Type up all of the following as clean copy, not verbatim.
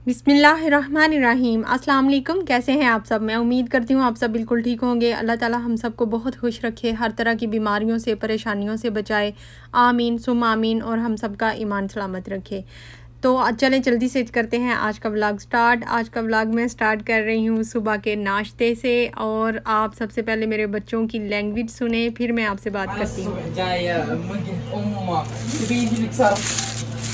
बिस्मिल्लाहिर्रहमानिर्रहीम। अस्सलाम वालेकुम। कैसे हैं आप सब? मैं उम्मीद करती हूँ आप सब बिल्कुल ठीक होंगे। अल्लाह ताला हम सबको बहुत खुश रखे, हर तरह की बीमारियों से, परेशानियों से बचाए। आमीन सुम्मा आमीन। और हम सबका ईमान सलामत रखे। तो चलें जल्दी से करते हैं आज का व्लॉग स्टार्ट। आज का व्लॉग मैं स्टार्ट कर रही हूँ सुबह के नाश्ते से। और आप सबसे पहले मेरे बच्चों की लैंग्वेज सुने, फिर मैं आपसे बात करती हूँ।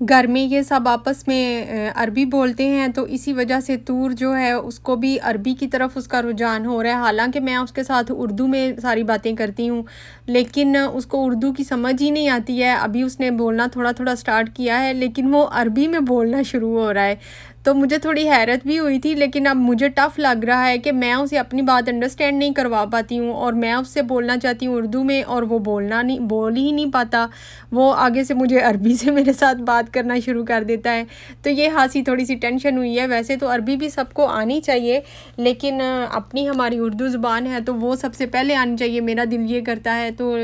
घर में ये सब आपस में अरबी बोलते हैं, तो इसी वजह से तूर जो है उसको भी अरबी की तरफ उसका रुझान हो रहा है। हालांकि मैं उसके साथ उर्दू में सारी बातें करती हूँ, लेकिन उसको उर्दू की समझ ही नहीं आती है। अभी उसने बोलना थोड़ा थोड़ा स्टार्ट किया है, लेकिन वो अरबी में बोलना शुरू हो रहा है। तो मुझे थोड़ी हैरत भी हुई थी, लेकिन अब मुझे टफ़ लग रहा है कि मैं उसे अपनी बात अंडरस्टैंड नहीं करवा पाती हूँ, और मैं उससे बोलना चाहती हूँ उर्दू में और वो बोल ही नहीं पाता। वो आगे से मुझे अरबी से मेरे साथ बात करना शुरू कर देता है। तो ये हासी थोड़ी सी टेंशन हुई है। वैसे तो अरबी भी सबको आनी चाहिए, लेकिन अपनी हमारी उर्दू ज़ुबान है तो वो सबसे पहले आनी चाहिए, मेरा दिल ये करता है। तो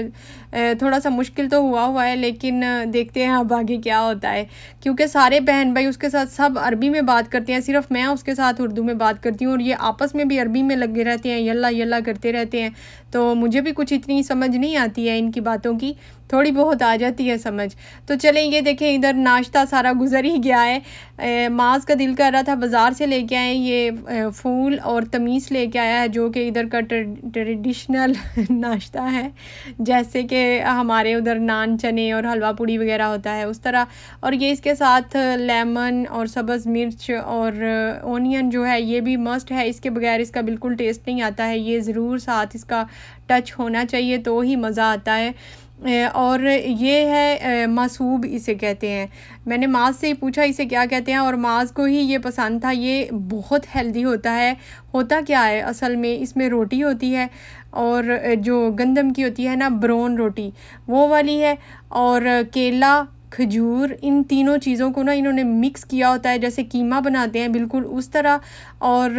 थोड़ा सा मुश्किल तो हुआ है, लेकिन देखते हैं अब आगे क्या होता है। क्योंकि सारे बहन भाई उसके साथ सब अरबी में बात करते हैं, सिर्फ मैं उसके साथ उर्दू में बात करती हूँ, और ये आपस में भी अरबी में लगे रहते हैं, यल्ला यल्ला करते रहते हैं। तो मुझे भी कुछ इतनी समझ नहीं आती है इनकी बातों की, थोड़ी बहुत आ जाती है समझ। तो चलें, ये देखें इधर नाश्ता सारा गुजर ही गया है। माज का दिल कर रहा था बाज़ार से लेके आए ये फूल और तमीज़ लेके आया है, जो कि इधर का ट्रेडिशनल नाश्ता है। जैसे कि हमारे उधर नान चने और हलवा पूड़ी वगैरह होता है उस तरह। और ये इसके साथ लेमन और सब्ज़ मिर्च और ओनियन जो है ये भी मस्ट है, इसके बगैर इसका बिल्कुल टेस्ट नहीं आता है। ये ज़रूर साथ इसका टच होना चाहिए तो ही मज़ा आता है। और ये है मासूब इसे कहते हैं। मैंने माज से ही पूछा इसे क्या कहते हैं, और माज को ही ये पसंद था। ये बहुत हेल्दी होता है। होता क्या है असल में, इसमें रोटी होती है, और जो गंदम की होती है ना ब्राउन रोटी, वो वाली है, और केला, खजूर, इन तीनों चीज़ों को ना इन्होंने मिक्स किया होता है, जैसे कीमा बनाते हैं बिल्कुल उस तरह। और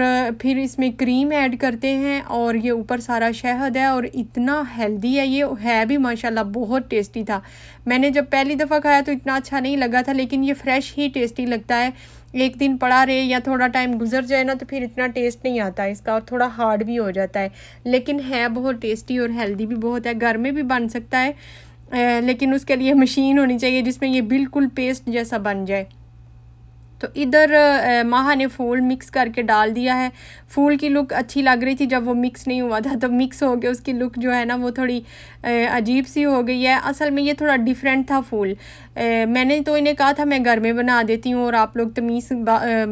फिर इसमें क्रीम ऐड करते हैं, और ये ऊपर सारा शहद है, और इतना हेल्दी है। ये है भी माशाल्लाह बहुत टेस्टी था। मैंने जब पहली दफ़ा खाया तो इतना अच्छा नहीं लगा था, लेकिन ये फ़्रेश ही टेस्टी लगता है। एक दिन पड़ा रहे या थोड़ा टाइम गुजर जाए ना, तो फिर इतना टेस्ट नहीं आता इसका, और थोड़ा हार्ड भी हो जाता है। लेकिन है बहुत टेस्टी और हेल्दी भी बहुत है। घर में भी बन सकता है, लेकिन उसके लिए मशीन होनी चाहिए जिसमें ये बिल्कुल पेस्ट जैसा बन जाए। तो इधर माहा ने फूल मिक्स करके डाल दिया है। फूल की लुक अच्छी लग रही थी जब वो मिक्स नहीं हुआ था, तो मिक्स हो गया उसकी लुक जो है ना वो थोड़ी अजीब सी हो गई है। असल में ये थोड़ा डिफरेंट था फूल। मैंने तो इन्हें कहा था मैं घर में बना देती हूँ और आप लोग तमीज़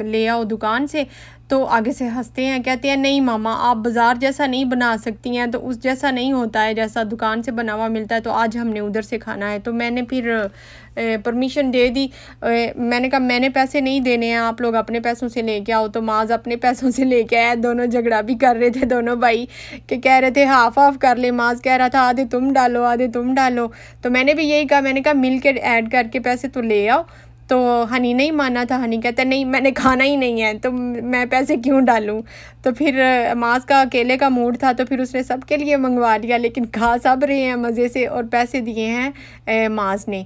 ले आओ दुकान से। तो आगे से हंसते हैं, कहते हैं नहीं मामा आप बाज़ार जैसा नहीं बना सकती हैं, तो उस जैसा नहीं होता है जैसा दुकान से बना हुआ मिलता है। तो आज हमने उधर से खाना है, तो मैंने फिर परमिशन दे दी। मैंने कहा मैंने पैसे नहीं देने हैं, आप लोग अपने पैसों से लेके आओ। तो माज अपने पैसों से लेके आया। दोनों झगड़ा भी कर रहे थे दोनों भाई, कि कह रहे थे हाफ हाफ कर ले। माज कह रहा था आधे तुम डालो आधे तुम डालो। तो मैंने भी यही कहा, मैंने कहा मिल के ऐड करके पैसे तो ले आओ। तो हनी नहीं माना था। हनी कहता नहीं मैंने खाना ही नहीं है, तो मैं पैसे क्यों डालूं। तो फिर माज का अकेले का मूड था, तो फिर उसने सबके लिए मंगवा लिया, लेकिन खा सब रहे हैं मज़े से, और पैसे दिए हैं माज ने।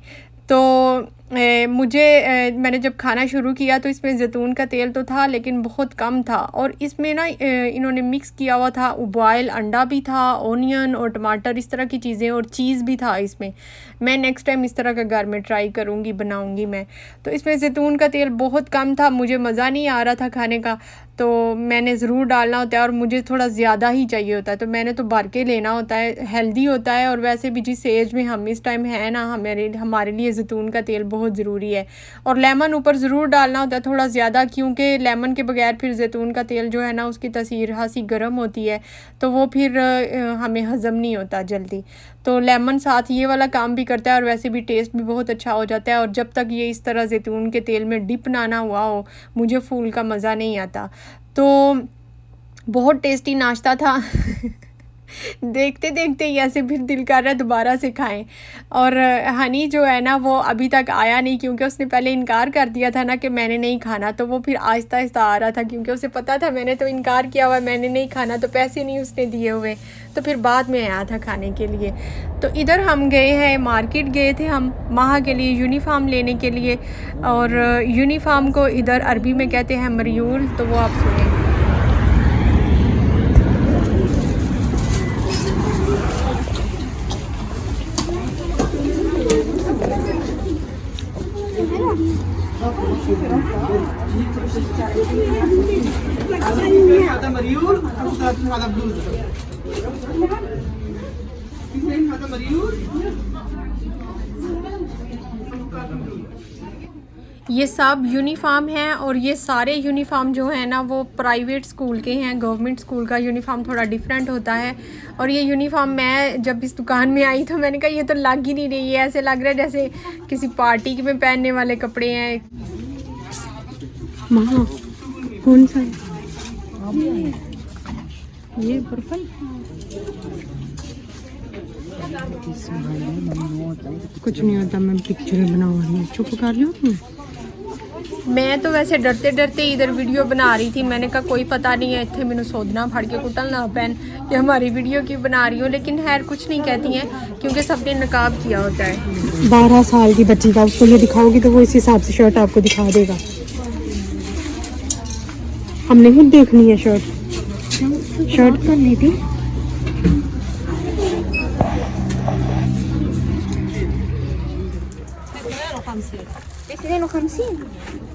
तो मैंने जब खाना शुरू किया तो इसमें ज़ैतून का तेल तो था, लेकिन बहुत कम था। और इसमें ना इन्होंने मिक्स किया हुआ था, बॉयल अंडा भी था, ओनियन और टमाटर, इस तरह की चीज़ें, और चीज़ भी था इसमें। मैं नेक्स्ट टाइम इस तरह का घर में ट्राई करूँगी, बनाऊँगी मैं। तो इसमें ज़ैतून का तेल बहुत कम था, मुझे मज़ा नहीं आ रहा था खाने का, तो मैंने ज़रूर डालना होता है, और मुझे थोड़ा ज़्यादा ही चाहिए होता है, तो मैंने तो भर के लेना होता है। हेल्दी होता है, और वैसे भी जिस एज में हम इस टाइम है ना, हमारे लिए ज़ैतून का तेल बहुत ज़रूरी है। और लेमन ऊपर ज़रूर डालना होता है थोड़ा ज़्यादा, क्योंकि लेमन के बगैर फिर ज़ैतून का तेल जो है ना उसकी तसीर खासी गर्म होती है, तो वो फिर हमें हज़म नहीं होता जल्दी। तो लेमन साथ ये वाला काम भी करता है, और वैसे भी टेस्ट भी बहुत अच्छा हो जाता है। और जब तक ये इस तरह ज़ैतून के तेल में डिप ना हुआ हो, मुझे फूल का मज़ा नहीं आता। तो बहुत टेस्टी नाश्ता था। देखते देखते ही ऐसे फिर दिल कर रहा है दोबारा से खाएं। और हनी जो है ना वो अभी तक आया नहीं, क्योंकि उसने पहले इनकार कर दिया था ना कि मैंने नहीं खाना, तो वो फिर आहिस्ता आहिस्ता आ रहा था, क्योंकि उसे पता था मैंने तो इनकार किया हुआ, मैंने नहीं खाना, तो पैसे नहीं उसने दिए हुए, तो फिर बाद में आया था खाने के लिए। तो इधर हम गए हैं, मार्केट गए थे हम माहा के लिए यूनिफॉर्म लेने के लिए, और यूनिफॉर्म को इधर अरबी में कहते हैं मरियूल, तो वो आप सुनें। ये सब यूनिफॉर्म हैं, और ये सारे यूनिफॉर्म जो है ना वो प्राइवेट स्कूल के हैं। गवर्नमेंट स्कूल का यूनिफॉर्म थोड़ा डिफरेंट होता है। और ये यूनिफॉर्म मैं जब इस दुकान में आई तो मैंने कहा ये तो लग ही नहीं रही है, ऐसे लग रहा है जैसे किसी पार्टी में पहनने वाले कपड़े हैं। माँ कौन सा है ये पर्पल? कुछ नहीं होता, मैं पिक्चर बनाऊंगी, चुप कर लो तुम। मैं तो वैसे डरते डरते इधर वीडियो बना रही थी, मैंने कहा कोई पता नहीं है इतने मैंने सोदना फड़ के कुटल ना पैन कि हमारी वीडियो की बना रही हूँ, लेकिन खैर कुछ नहीं कहती हैं क्योंकि सबने नकाब किया होता है। 12 साल की बच्ची का उसको ये दिखाओगी तो वो इस हिसाब से शर्ट आपको दिखा देगा। हमने खुद देखनी है शर्ट करनी थी।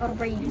48.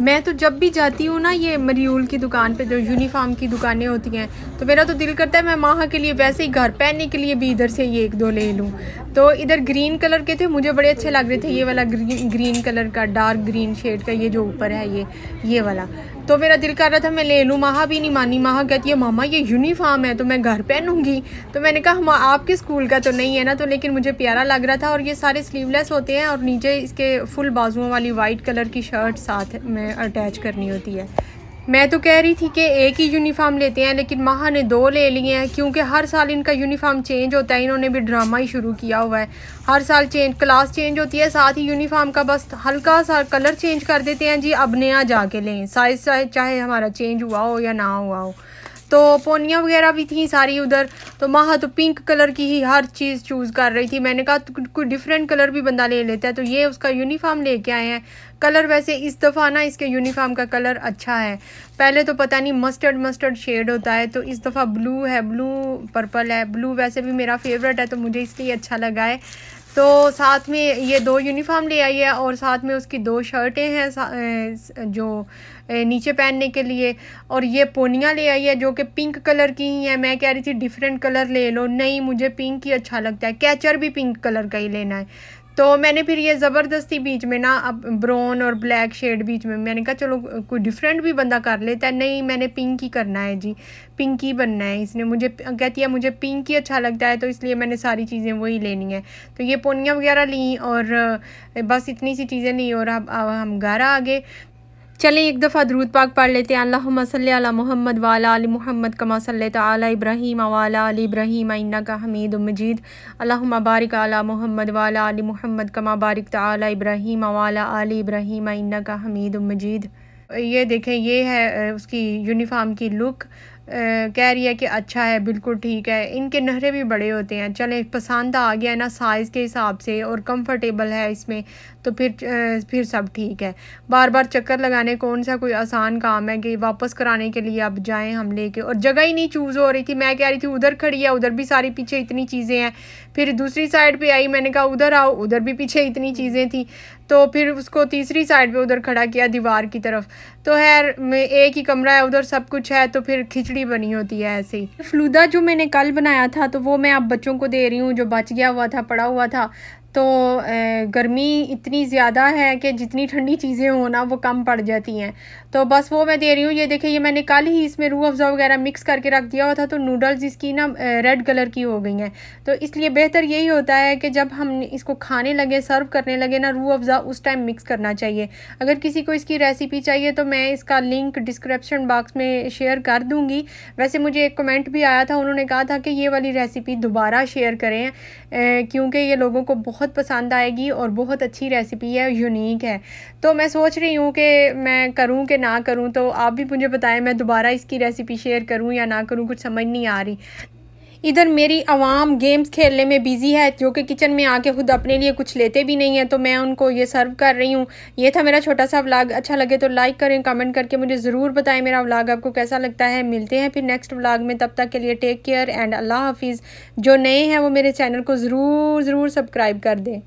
मैं तो जब भी जाती हूँ ना ये मरियूल की दुकान पे जो यूनिफॉर्म की दुकानें होती हैं, तो मेरा तो दिल करता है मैं माहा के लिए वैसे ही घर पहनने के लिए भी इधर से ये 1-2 ले लूँ। तो इधर ग्रीन कलर के थे, मुझे बड़े अच्छे लग रहे थे, ये वाला ग्रीन कलर का डार्क ग्रीन शेड का, ये जो ऊपर है ये वाला, तो मेरा दिल कर रहा था मैं ले लूँ। माहा भी नहीं मानी, माहा कहती है मामा ये यूनिफॉर्म है तो मैं घर पहनूंगी। तो मैंने कहा आपके स्कूल का तो नहीं है ना, तो लेकिन मुझे प्यारा लग रहा था। और ये सारे स्लीवलेस होते हैं और नीचे इसके फुल बाजुओं वाली वाइट कलर की शर्ट साथ में अटैच करनी होती है। मैं तो कह रही थी कि एक ही यूनिफॉर्म लेते हैं, लेकिन माहा ने 2 ले लिए हैं, क्योंकि हर साल इनका यूनिफॉर्म चेंज होता है। इन्होंने भी ड्रामा ही शुरू किया हुआ है, हर साल क्लास चेंज होती है, साथ ही यूनिफॉर्म का बस हल्का सा कलर चेंज कर देते हैं जी, अब नया जाके लें, साइज चाहे हमारा चेंज हुआ हो या ना हुआ हो। तो पोनियाँ वगैरह भी थी सारी उधर, तो माहा तो पिंक कलर की ही हर चीज़ चूज़ कर रही थी। मैंने कहा कोई डिफरेंट कलर भी बंदा ले लेता है, तो ये उसका यूनिफॉर्म लेके आए हैं। कलर वैसे इस दफ़ा ना इसके यूनिफॉर्म का कलर अच्छा है, पहले तो पता नहीं मस्टर्ड शेड होता है, तो इस दफ़ा ब्लू है, ब्लू पर्पल है। ब्लू वैसे भी मेरा फेवरेट है तो मुझे इसलिए अच्छा लगा है। तो साथ में ये 2 यूनिफॉर्म ले आई है और साथ में उसकी 2 शर्टें हैं जो नीचे पहनने के लिए, और ये पोनियाँ ले आई है जो कि पिंक कलर की ही है। मैं कह रही थी डिफरेंट कलर ले लो, नहीं मुझे पिंक ही अच्छा लगता है, कैचर भी पिंक कलर का ही लेना है। तो मैंने फिर ये ज़बरदस्ती बीच में ना अब ब्राउन और ब्लैक शेड बीच में, मैंने कहा चलो कोई डिफरेंट भी बंदा कर लेता है, नहीं मैंने पिंक ही करना है जी, पिंक ही बनना है। इसने मुझे कहती है मुझे पिंक ही अच्छा लगता है, तो इसलिए मैंने सारी चीज़ें वही लेनी है। तो ये पोनियाँ वगैरह ली और बस इतनी सी चीज़ें ली और अब हम घर आ गए। चलें एक दफ़ा दरूद पाक पढ़ लेते हैं। अल्लाहुम्मा सल्ली अला मुहम्मद व अला आलि मुहम्मद कमा सल्लैता अला इब्राहीम व अला आलि इब्राहीम इन्नका हमीदुम मजीद। अल्लाहुम्मा बारिक अला मुहम्मद व अला आलि मुहम्मद कमा बारिकता अला इब्राहीम व अला आलि इब्राहीम इन्नका हमीदुम मजीद। ये देखें, ये है उसकी यूनिफॉर्म की लुक। कह रही है कि अच्छा है, बिल्कुल ठीक है। इनके नहरे भी बड़े होते हैं, चलें पसंद आ गया है ना साइज़ के हिसाब से, और कंफर्टेबल है इसमें, तो फिर सब ठीक है। बार बार चक्कर लगाने कौन सा कोई आसान काम है कि वापस कराने के लिए अब जाएं हम लेके, और जगह ही नहीं चूज़ हो रही थी। मैं कह रही थी उधर खड़ी है, उधर भी सारी पीछे इतनी चीज़ें हैं, फिर दूसरी साइड पे आई, मैंने कहा उधर आओ, उधर भी पीछे इतनी चीज़ें थी, तो फिर उसको तीसरी साइड पे उधर खड़ा किया दीवार की तरफ। तो खैर में एक ही कमरा है, उधर सब कुछ है, तो फिर खिचड़ी बनी होती है ऐसे ही। फलूदा जो मैंने कल बनाया था तो वो मैं अब बच्चों को दे रही हूँ, जो बच गया हुआ था, पड़ा हुआ था। तो गर्मी इतनी ज़्यादा है कि जितनी ठंडी चीज़ें हों ना वो कम पड़ जाती हैं। तो बस वो मैं दे रही हूँ। ये देखिए, ये मैंने कल ही इसमें रूह अफ़ज़ा वगैरह मिक्स करके रख दिया हुआ था, तो नूडल्स इसकी ना रेड कलर की हो गई हैं। तो इसलिए बेहतर यही होता है कि जब हम इसको खाने लगे, सर्व करने लगे ना, रूह अफ़ज़ा उस टाइम मिक्स करना चाहिए। अगर किसी को इसकी रेसिपी चाहिए तो मैं इसका लिंक डिस्क्रिप्शन बॉक्स में शेयर कर दूँगी। वैसे मुझे एक कमेंट भी आया था, उन्होंने कहा था कि ये वाली रेसिपी दोबारा शेयर करें क्योंकि ये लोगों को बहुत पसंद आएगी और बहुत अच्छी रेसिपी है, यूनिक है। तो मैं सोच रही हूँ कि मैं करूँ कि ना करूँ, तो आप भी मुझे बताएं मैं दोबारा इसकी रेसिपी शेयर करूँ या ना करूँ, कुछ समझ नहीं आ रही। इधर मेरी आवाम गेम्स खेलने में बिज़ी है, जो कि किचन में आके खुद अपने लिए कुछ लेते भी नहीं है, तो मैं उनको ये सर्व कर रही हूँ। ये था मेरा छोटा सा व्लॉग। अच्छा लगे तो लाइक करें, कमेंट करके मुझे ज़रूर बताएं मेरा व्लॉग आपको कैसा लगता है। मिलते हैं फिर नेक्स्ट व्लॉग में, तब तक के लिए टेक केयर एंड अल्लाह हाफिज़। जो नए हैं वो मेरे चैनल को ज़रूर सब्सक्राइब कर दें।